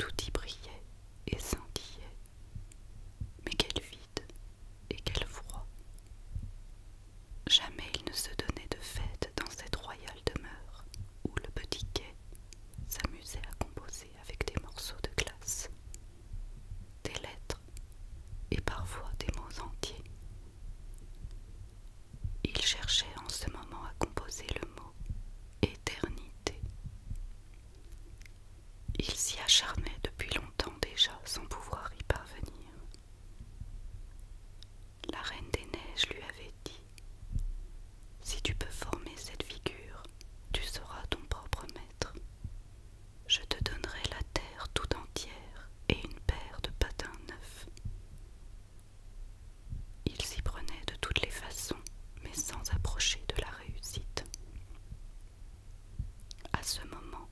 Tout y brillait et scintillait. Mais quel vide et quel froid! Jamais il ne se donnait de fête dans cette royale demeure où le petit quai s'amusait à composer avec des morceaux de glace, des lettres et parfois des mots entiers. Il cherchait en ce moment à composer le mot éternité. Il s'y acharnait depuis longtemps déjà sans pouvoir y parvenir. La Reine des Neiges lui avait dit: si tu peux former cette figure, tu seras ton propre maître. Je te donnerai la terre tout entière et une paire de patins neufs. Il s'y prenait de toutes les façons, mais sans approcher de la réussite. À ce moment,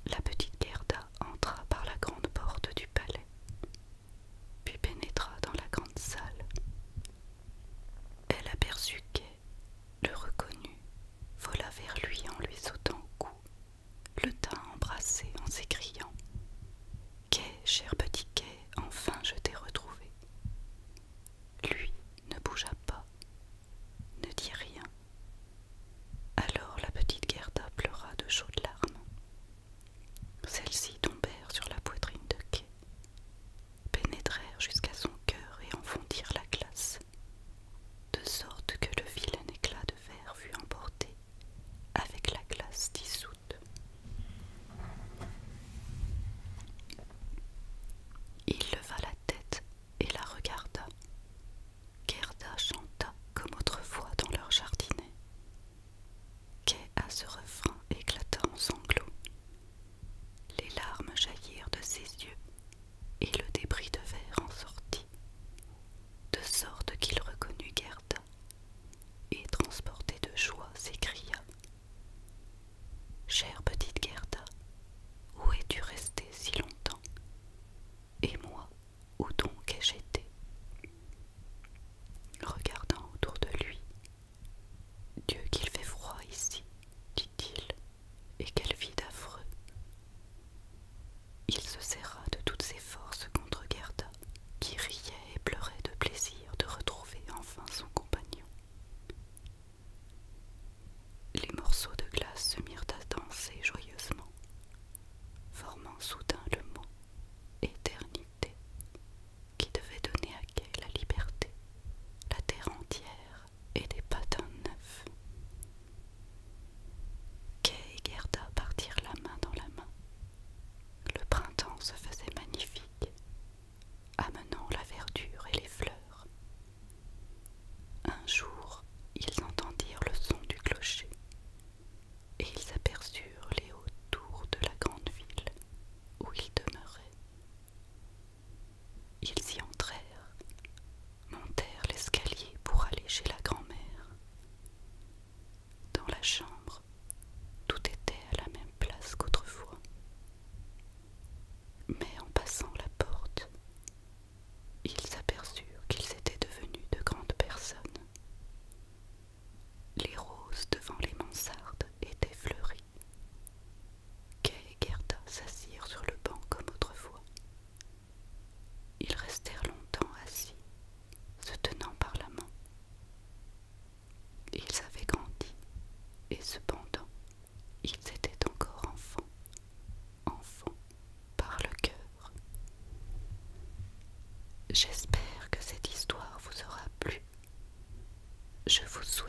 la petite Gerda entra par la grande porte du palais, puis pénétra dans la grande salle. Elle aperçut Kay, le reconnut, vola vers lui en lui sautant au cou, le tint embrassé en s'écriant: Kay, cher petit Kay, enfin je t'ai retrouvé. Lui ne bougea pas, ne dit rien. Alors la petite Gerda pleura de chaudes larmes. Celles-ci tombèrent sur la poitrine de Kay, pénétrèrent jusqu'à son cœur et en fondirent la glace, de sorte que le vilain éclat de verre fut emporté avec la glace dissoute. Il leva la tête et la regarda. Gerda chanta comme autrefois dans leur jardinet. Kay, à ce refrain, éclata en sanglots. Les larmes jaillirent de ses yeux et le débris de verre en sortit, de sorte qu'il reconnut Gerda et, transporté de joie, s'écria: chère petite Gerda, où es-tu restée si longtemps? Et moi, où donc ai-je été? Regardant autour de lui: Dieu qu'il fait froid ici, dit-il, et quel vide affreux! Il se serra de toutes ses forces contre Gerda, qui riait et pleurait de plaisir de retrouver enfin son compagnon. Les morceaux de glace se mirent à danser joyeusement, formant soudain le mot éternité, qui devait donner à Kay la liberté, la terre entière et des patins neufs. Kay et Gerda partirent la main dans la main. Le printemps se faisait magnifique, amenant la verdure et les fleurs. Un jour, ils entendirent le son du clocher, et ils aperçurent les hautes tours de la grande ville où ils demeuraient. Ils y entrèrent, montèrent l'escalier pour aller chez la grand-mère. Dans la chambre, tout était à la même place qu'autrefois. Mais en passant la porte, ils s'aperçurent qu'ils étaient devenus de grandes personnes. Les roses devant les mansardes étaient fleuries. Kay et Gerda s'assirent sur le banc comme autrefois. Ils restèrent longtemps assis, se tenant par la main. Ils avaient grandi, et cependant, ils étaient encore enfants par le cœur. J'espère que cette histoire vous aura plu. Je vous souhaite